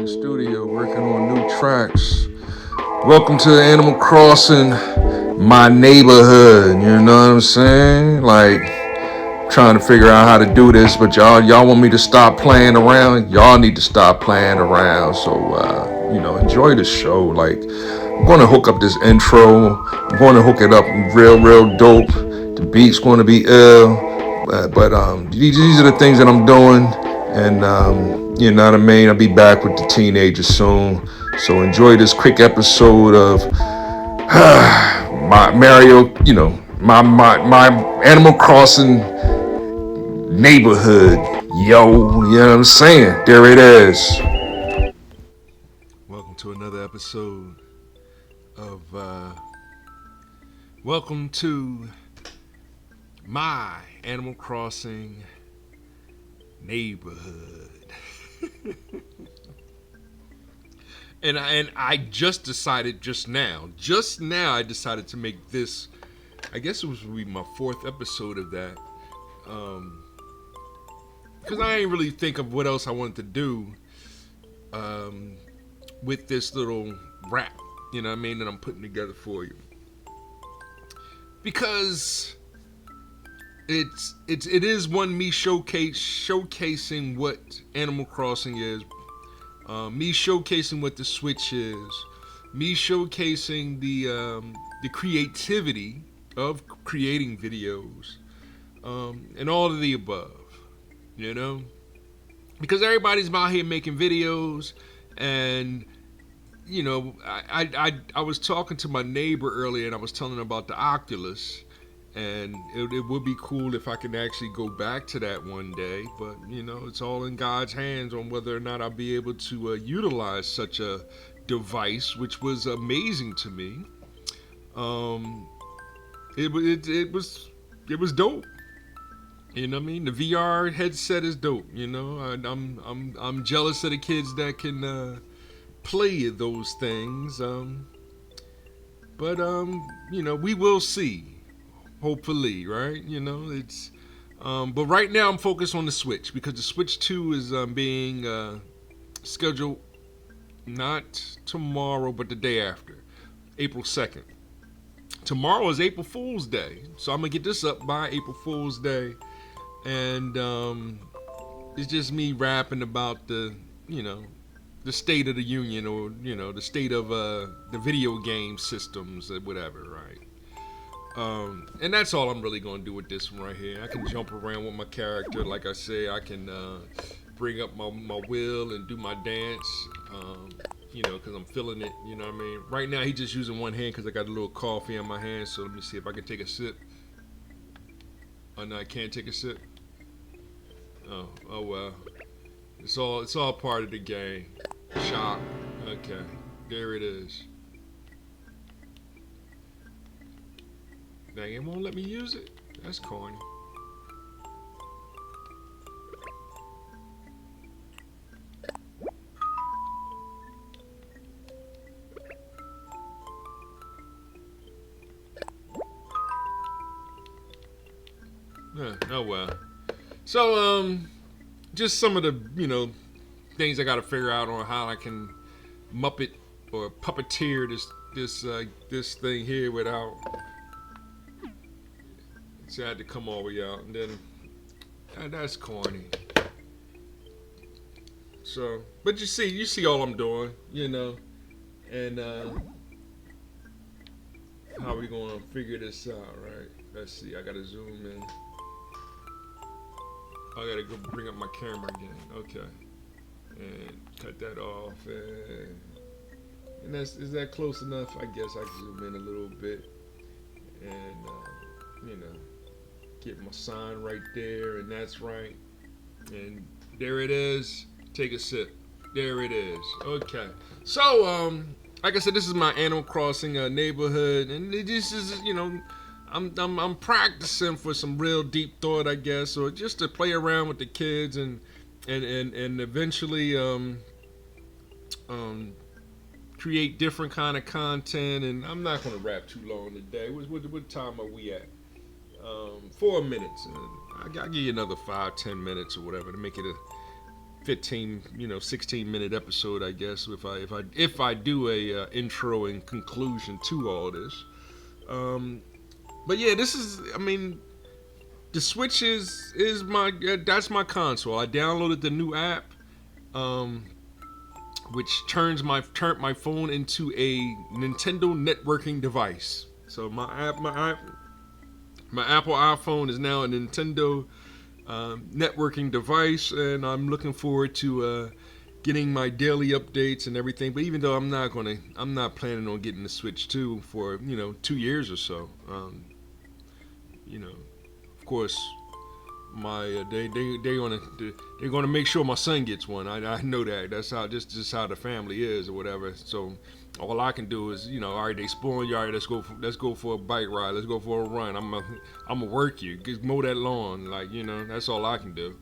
in the studio working on new tracks. Welcome to Animal Crossing, my neighborhood. You know what I'm saying? Like trying to figure out how to do this, but y'all want me to stop playing around. Y'all need to stop playing around. So enjoy the show. Like I'm going to hook up this intro. I'm going to hook it up real dope. The beat's going to be ill. But these are the things that I'm doing, and you know what I mean. I'll be back with the teenagers soon. So enjoy this quick episode of my Mario. My Animal Crossing neighborhood. Yo, you know what I'm saying? There it is. Welcome to another episode of Welcome to my Animal Crossing neighborhood. and I just decided just now I decided to make this. I guess it was my fourth episode of that. Because I ain't really think of what else I wanted to do with this little rap, you know what I mean, that I'm putting together for you. Because it is one me showcasing what Animal Crossing is, me showcasing what the Switch is, me showcasing the creativity of creating videos, and all of the above, you know, because everybody's out here making videos, and you know, I was talking to my neighbor earlier, and I was telling him about the Oculus. And it would be cool if I can actually go back to that one day. But, you know, it's all in God's hands on whether or not I'll be able to utilize such a device, which was amazing to me. It was dope. You know what I mean? The VR headset is dope. You know, I'm jealous of the kids that can play those things. But you know, we will see. Hopefully, right? You know, it's but right now I'm focused on the Switch, because the Switch 2 is being scheduled not tomorrow but the day after, April 2nd. Tomorrow is April Fool's Day, so I'm gonna get this up by April Fool's Day. And it's just me rapping about the state of the union, or the state of the video game systems or whatever, right? And that's all I'm really going to do with this one right here. I can jump around with my character. Like I say, I can bring up my wheel and do my dance, because I'm feeling it, you know what I mean? Right now, he's just using one hand because I got a little coffee in my hand. So let me see if I can take a sip. Oh, no, I can't take a sip. Oh well. It's all part of the game. Shock. Okay, there it is. Dang, it won't let me use it. That's corny. Oh well. So just some of the things I got to figure out on how I can muppet or puppeteer this thing here without. So I had to come all the way out, and then that's corny. So, but you see all I'm doing, and how we gonna figure this out, right? Let's see. I gotta zoom in. I gotta go bring up my camera again. Okay, and cut that off, and is that close enough? I guess I can zoom in a little bit, and get my sign right there, and that's right. And there it is. Take a sip. There it is. Okay. So, like I said, this is my Animal Crossing neighborhood, and this is, I'm practicing for some real deep thought, I guess, or just to play around with the kids and eventually create different kind of content. And I'm not gonna rap too long today. What time are we at? 4 minutes. I'll give you another 5-10 minutes or whatever to make it 15, 16-minute episode, I guess, if I do a intro and conclusion to all this. Um, but yeah, this is, I mean, the Switch is my that's my console. I downloaded the new app, um, which turned my phone into a Nintendo networking device. So my Apple iPhone is now a Nintendo networking device, and I'm looking forward to getting my daily updates and everything. But even though I'm not planning on getting the Switch 2 for 2 years or so. Of course, my they're gonna make sure my son gets one. I know that. That's how just how the family is or whatever. So all I can do is all right, they spoiling you. All right, let's go for a bike ride. Let's go for a run. I'm gonna work you. Just mow that lawn. Like that's all I can do.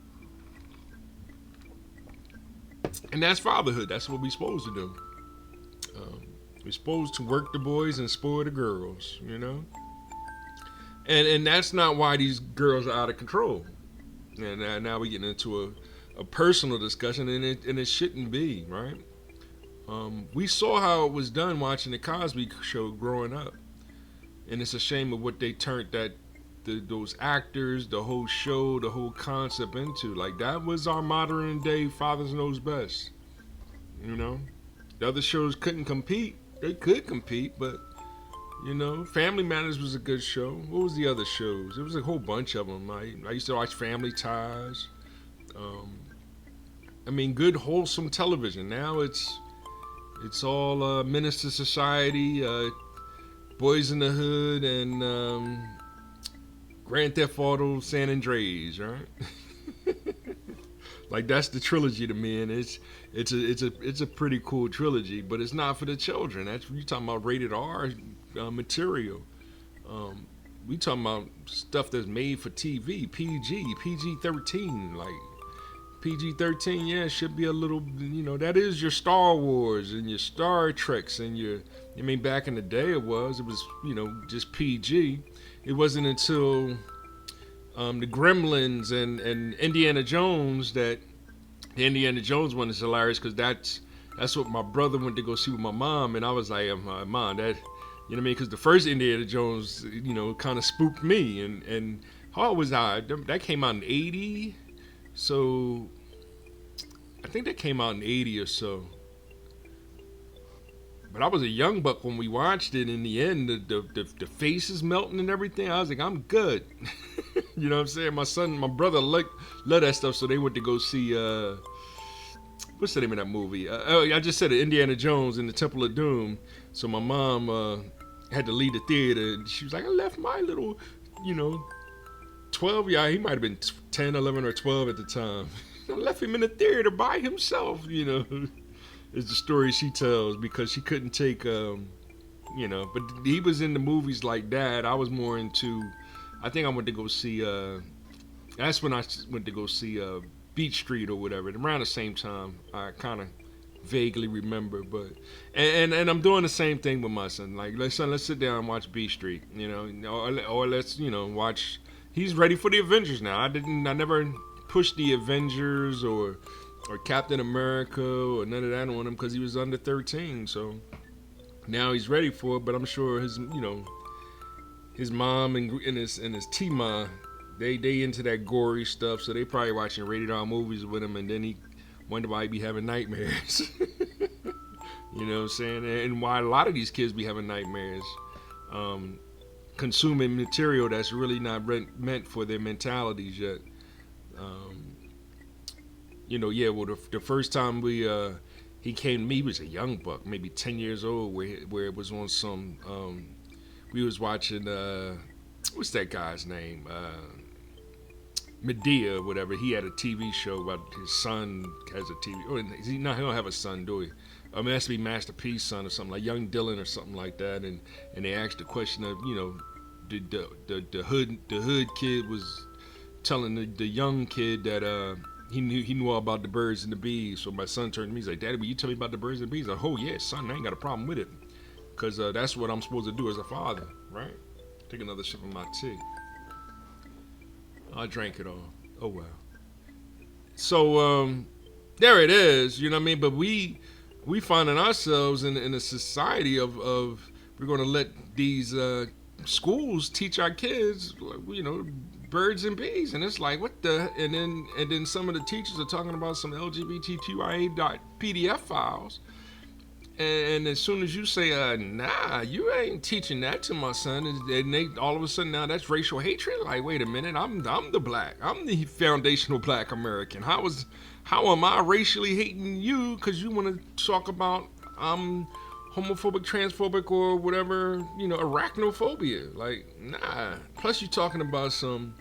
And that's fatherhood. That's what we're supposed to do. Um, we're supposed to work the boys and spoil the girls. And that's not why these girls are out of control. And now we're getting into a personal discussion, and it shouldn't be, right? We saw how it was done watching the Cosby Show growing up, and it's a shame of what they turned those actors, the whole show, the whole concept into. Like that was our modern day Fathers Knows Best. The other shows couldn't compete. They could compete, but Family Matters was a good show. What was the other shows? There was a whole bunch of them. I used to watch Family Ties. Um, I mean, good wholesome television. Now it's all Menace to Society, Boys in the Hood, and Grand Theft Auto San Andreas, right? Like that's the trilogy to me, and it's a pretty cool trilogy, but it's not for the children. That's you talking about rated R material. Um, we talking about stuff that's made for TV, PG 13, like PG 13. Yeah, it should be a little. That is your Star Wars and your Star Treks and your. I mean, back in the day, it was just PG. It wasn't until the Gremlins and Indiana Jones that the Indiana Jones one is hilarious because that's what my brother went to go see with my mom, and I was like, Mom, that what I mean? Because the first Indiana Jones, kind of spooked me, and how old was I? That came out in '80, so I think that came out in '80 or so. But I was a young buck when we watched it. In the end, the faces melting and everything. I was like, I'm good. You know what I'm saying? My brother loved that stuff, so they went to go see. What's the name of that movie? I just said it, Indiana Jones and the Temple of Doom. So my mom had to leave the theater, and she was like, I left my little, 12. Yeah, he might have been 10, 11, or 12 at the time. I left him in the theater by himself. Is the story she tells because she couldn't take but he was in the movies like that. I was more into I think I went to go see that's when I went to go see Beach Street or whatever. And around the same time I kind of vaguely remember, but and I'm doing the same thing with my son. Like, let's sit down and watch Beach Street, or let's watch. He's ready for the Avengers now. I never pushed the Avengers or Captain America or none of that on him because he was under 13. So now he's ready for it. But I'm sure his mom and his T-Ma, they into that gory stuff. So they probably watching rated R movies with him, and then he wonder why he be having nightmares. You know what I'm saying? And why a lot of these kids be having nightmares, consuming material that's really not meant for their mentalities yet. Yeah, well, the first time he came to me, he was a young buck, maybe 10 years old, where it was on some, we was watching, what's that guy's name? Medea, or whatever. He had a TV show about his son has a TV. Oh, he don't have a son, do he? I mean, it has to be Master P's son or something, like Young Dylan or something like that. And they asked the question of, the hood kid was telling the young kid that he knew all about the birds and the bees. So my son turned to me, he's like, Daddy, will you tell me about the birds and the bees? I'm like, oh yeah, son, I ain't got a problem with it, because that's what I'm supposed to do as a father, right? Take another sip of my tea. I drank it all. Oh well. So there it is. You know what I mean? But we finding ourselves in a society of we're going to let these schools teach our kids, you know, birds and bees, and it's like what the, and then some of the teachers are talking about some LGBTQIA.pdf files, and as soon as you say, nah, you ain't teaching that to my son, and they all of a sudden now that's racial hatred. Like, wait a minute, I'm the foundational black American. How am I racially hating you because you want to talk about homophobic, transphobic, or whatever, you know, arachnophobia? Like, nah. Plus, you're talking about some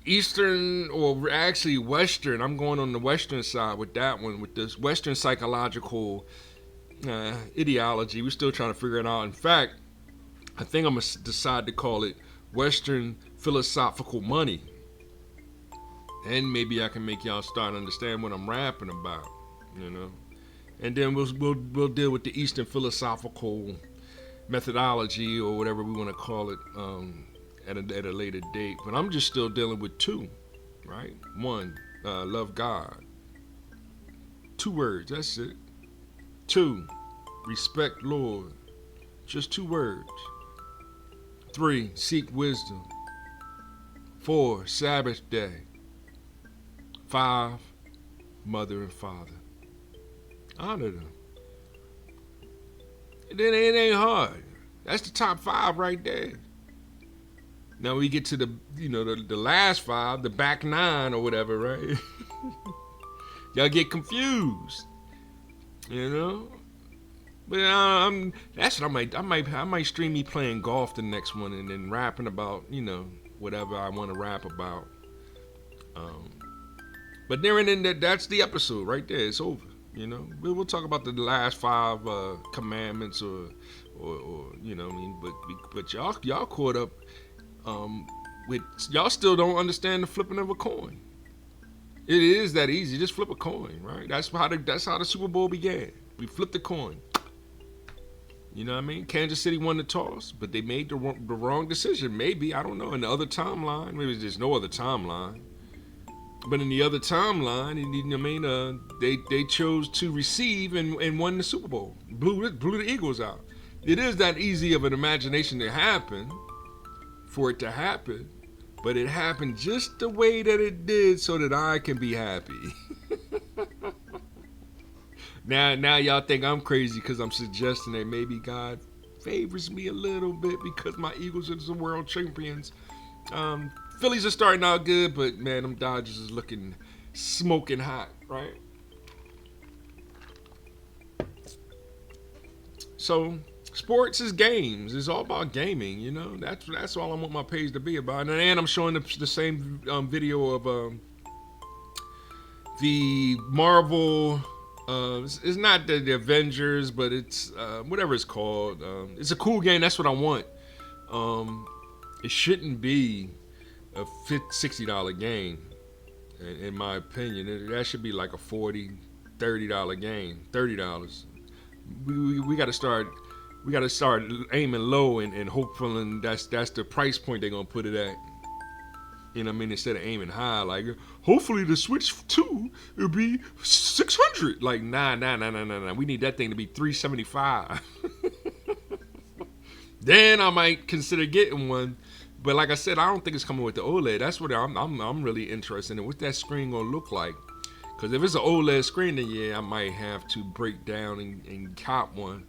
Eastern, or actually Western. I'm going on the Western side with that one, with this Western psychological ideology. We're still trying to figure it out. In fact, I think I'm going to decide to call it Western philosophical money. And maybe I can make y'all start understand what I'm rapping about, you know. And then we'll deal with the Eastern philosophical methodology, or whatever we want to call it, at a later date. But I'm just still dealing with two, right? One, love God. 2 words, that's it. 2, respect Lord. Just 2 words. 3, seek wisdom. 4, Sabbath day. 5, mother and father. Honor them. And then it ain't hard. That's the top 5 right there. Now we get to the, you know, the last 5, the back 9 or whatever, right? Y'all get confused, you know. But that's what I might stream me playing golf the next one, and then rapping about, you know, whatever I want to rap about. But there and then that's the episode right there. It's over. You know, we'll talk about the last 5 commandments, or you know what I mean. But y'all caught up with, y'all still don't understand the flipping of a coin. It is that easy. Just flip a coin, right? That's how the Super Bowl began. We flipped the coin. You know what I mean? Kansas City won the toss, but they made the wrong decision. Maybe, I don't know. In the other timeline, maybe there's no other timeline. But in the other timeline, you know what I mean? They chose to receive and won the Super Bowl. Blew the Eagles out. It is that easy of an imagination to happen, for it to happen. But it happened just the way that it did so that I can be happy. Now y'all think I'm crazy because I'm suggesting that maybe God favors me a little bit because my Eagles are the world champions. Phillies are starting out good, but man, them Dodgers is looking smoking hot, right? So sports is games. It's all about gaming, you know. That's all I want my page to be about. And I'm showing the same video of the Marvel. It's not the Avengers, but it's whatever it's called. It's a cool game. That's what I want. It shouldn't be a $60 game, in my opinion. That should be like a $40, $30 game. $30. We got to start. We got to start aiming low and hopefully that's the price point they're gonna put it at. You know what I mean? Instead of aiming high, like hopefully the Switch 2 will be $600. Like nah. We need that thing to be $375. Then I might consider getting one. But like I said, I don't think it's coming with the OLED. That's what I'm really interested in. What's that screen gonna look like? Because if it's an OLED screen, then yeah, I might have to break down and cop one.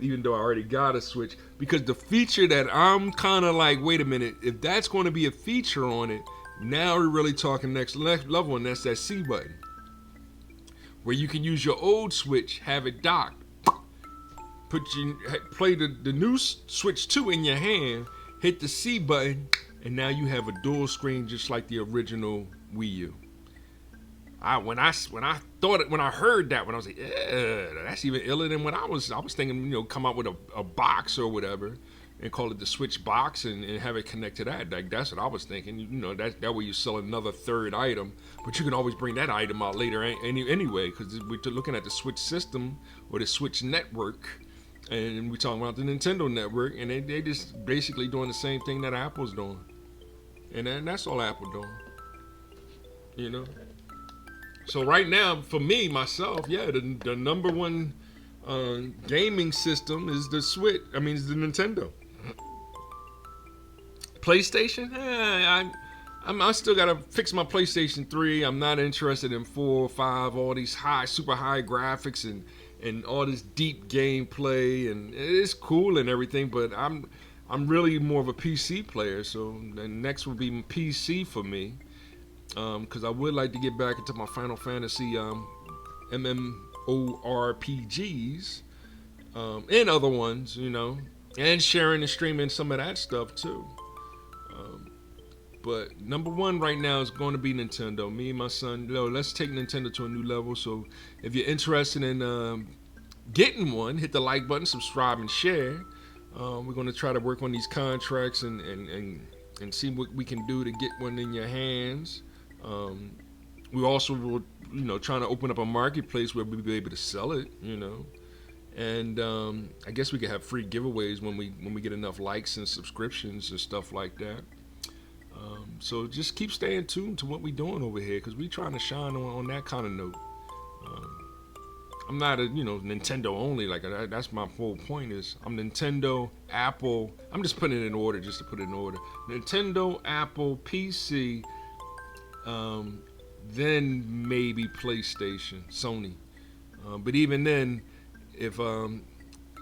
Even though I already got a Switch, because the feature that I'm kind of like, wait a minute, if that's going to be a feature on it, now we're really talking next level, and that's that C button, where you can use your old Switch, have it docked, play the new Switch 2 in your hand, hit the C button, and now you have a dual screen just like the original Wii U. When I heard that, when I was like, yeah, that's even iller than what I was thinking, you know, come out with a box or whatever and call it the Switch box and have it connect to that. Like, that's what I was thinking. You know, that way you sell another third item, but you can always bring that item out later anyway, because we're looking at the Switch system or the Switch network, and we're talking about the Nintendo network, and they just basically doing the same thing that Apple's doing. And that's all Apple doing, you know? So right now, for me myself, yeah, the number one gaming system is the Switch. I mean, it's the Nintendo. PlayStation, I still gotta fix my PlayStation 3. I'm not interested in 4 or 5. All these super high graphics and all this deep gameplay, and it's cool and everything. But I'm really more of a PC player. So the next would be PC for me, because I would like to get back into my Final Fantasy MMORPGs, and other ones, and sharing and streaming some of that stuff too. Um, but number one right now is going to be Nintendo. Me and my son, let's take Nintendo to a new level. So if you're interested in getting one, hit the like button, subscribe, and share. We're going to try to work on these contracts and see what we can do to get one in your hands. We also will, trying to open up a marketplace where we'll be able to sell it. And I guess we could have free giveaways when we get enough likes and subscriptions and stuff like that. So just keep staying tuned to what we're doing over here, because we're trying to shine on that kind of note. Um, I'm not a Nintendo only. Like that's my whole point. Is I'm Nintendo, Apple. I'm just putting it in order just to put it in order. Nintendo, Apple, PC, then maybe PlayStation, Sony. But even then, if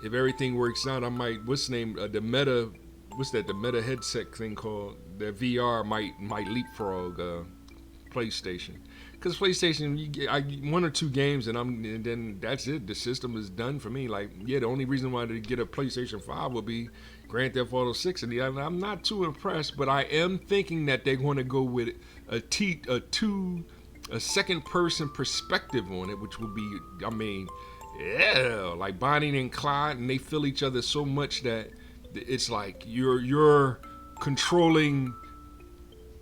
everything works out, I might what's the name the Meta what's that the Meta headset thing called, the VR might leapfrog PlayStation, because PlayStation you get 1 or 2 games and then that's it. The system is done for me. Like yeah, the only reason why to get a PlayStation 5 would be Grand Theft Auto 6, and I'm not too impressed, but I am thinking that they're going to go with a second person perspective on it, which will be, I mean, yeah, like Bonnie and Clyde, and they feel each other so much that it's like you're controlling,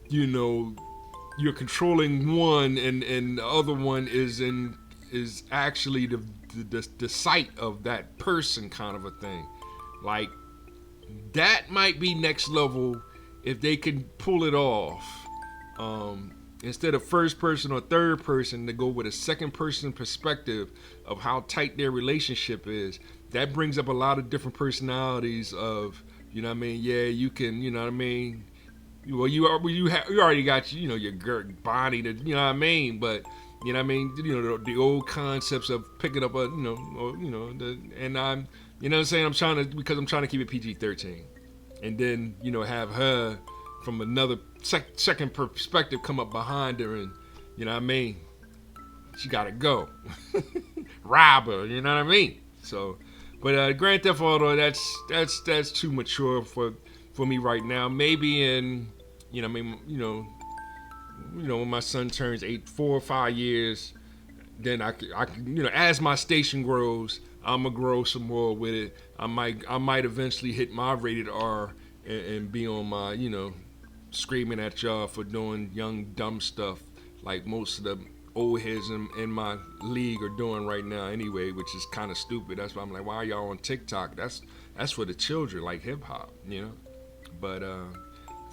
you're controlling one, and the other one is actually the sight of that person, kind of a thing. Like that might be next level if they can pull it off. Instead of first person or third person, to go with a second person perspective of how tight their relationship is. That brings up a lot of different personalities of, you know what I mean? Yeah, you can, you know what I mean? Well, you already got, your girl Bonnie, you know what I mean? But, you know what I mean? The old concepts of picking up and I'm, you know what I'm saying? Because I'm trying to keep it PG-13. And then, have her from another second perspective come up behind her, and you know what I mean, she gotta go. Rob her, you know what I mean? So, but Grand Theft Auto, that's too mature for me right now. Maybe in, when my son turns 4 or 5 years, then I as my station grows, I'm gonna grow some more with it. I might eventually hit my rated R and be on my, screaming at y'all for doing young dumb stuff like most of the old heads in my league are doing right now anyway, which is kind of stupid. That's why I'm like, why are y'all on TikTok? That's for the children, like hip hop. But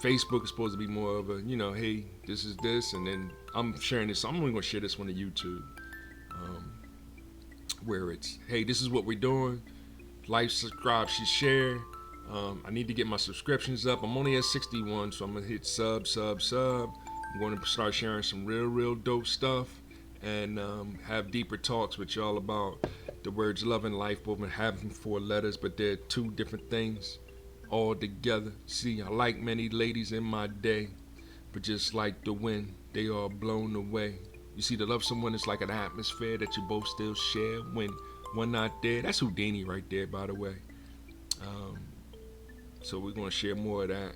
Facebook is supposed to be more of a, hey, this is this, and then I'm sharing this. I'm only gonna share this one to YouTube, where it's, hey, this is what we're doing. Like, subscribe, share. I need to get my subscriptions up. I'm only at 61, so I'm gonna hit sub. I'm going to start sharing some real dope stuff, and have deeper talks with y'all about the words love and life, both in having 4 letters, but they're 2 different things all together. See, I like many ladies in my day, but just like the wind, they are blown away. You see, to love someone is like an atmosphere that you both still share when one not there. That's Houdini right there, by the way. So we're gonna share more of that.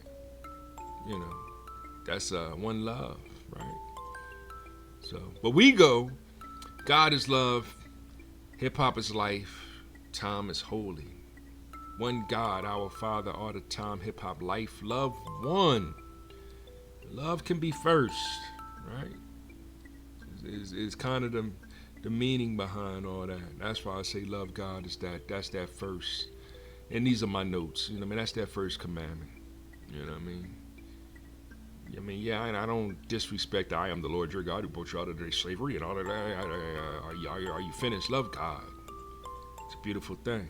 That's one love, right? So, but we go. God is love. Hip hop is life. Time is holy. One God, our Father, all the time. Hip hop, life, love, one. Love can be first, right? Is kind of the meaning behind all that. That's why I say love God is that's that first. And these are my notes. That's that first commandment. You know what I mean? I mean, yeah, and I don't disrespect. I am the Lord your God who brought you out of the slavery and all of that. Are you finished? Love God. It's a beautiful thing.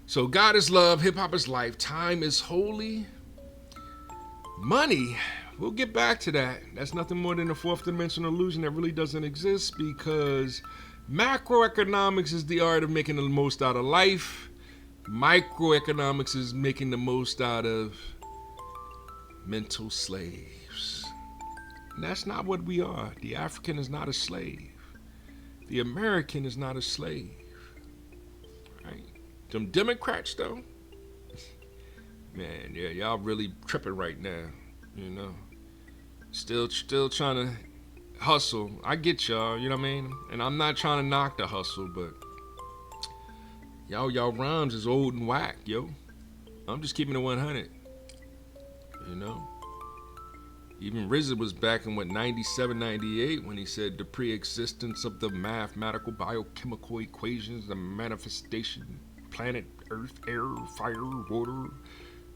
So God is love, hip hop is life, time is holy. Money, we'll get back to that. That's nothing more than a fourth dimensional illusion that really doesn't exist, because macroeconomics is the art of making the most out of life. Microeconomics is making the most out of mental slaves. And that's not what we are. The African is not a slave. The American is not a slave. Right? Them Democrats, though, man, yeah, y'all really tripping right now, you know. Still trying to hustle. I get y'all, you know what I mean? And I'm not trying to knock the hustle, but y'all rhymes is old and whack, yo. I'm just keeping it 100, you know. Even RZA was back in, what, 97, 98, when he said the pre-existence of the mathematical biochemical equations, the manifestation, planet, earth, air, fire, water,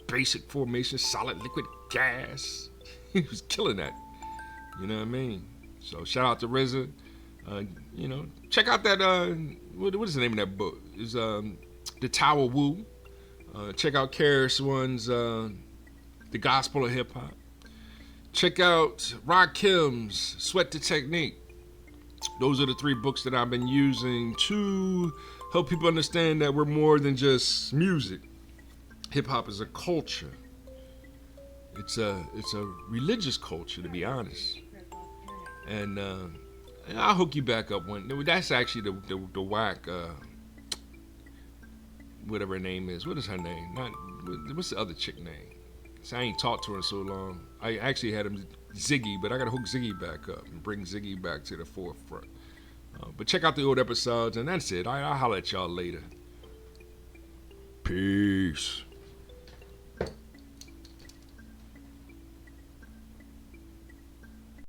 basic formation, solid, liquid, gas. He was killing that. You know what I mean? So shout out to RZA. You know, check out that, what is the name of that book? It's The Tower Wu. Check out KRS-One's The Gospel of Hip Hop. Check out Rakim's Sweat the Technique. Those are the 3 books that I've been using to help people understand that we're more than just music. Hip hop is a culture. It's a religious culture, to be honest. And I'll hook you back up one. That's actually the whack. Whatever her name is. What is her name? What's the other chick name? So I ain't talked to her in so long. I actually had him Ziggy, but I gotta hook Ziggy back up and bring Ziggy back to the forefront. But check out the old episodes, and that's it. I'll holler at y'all later. Peace.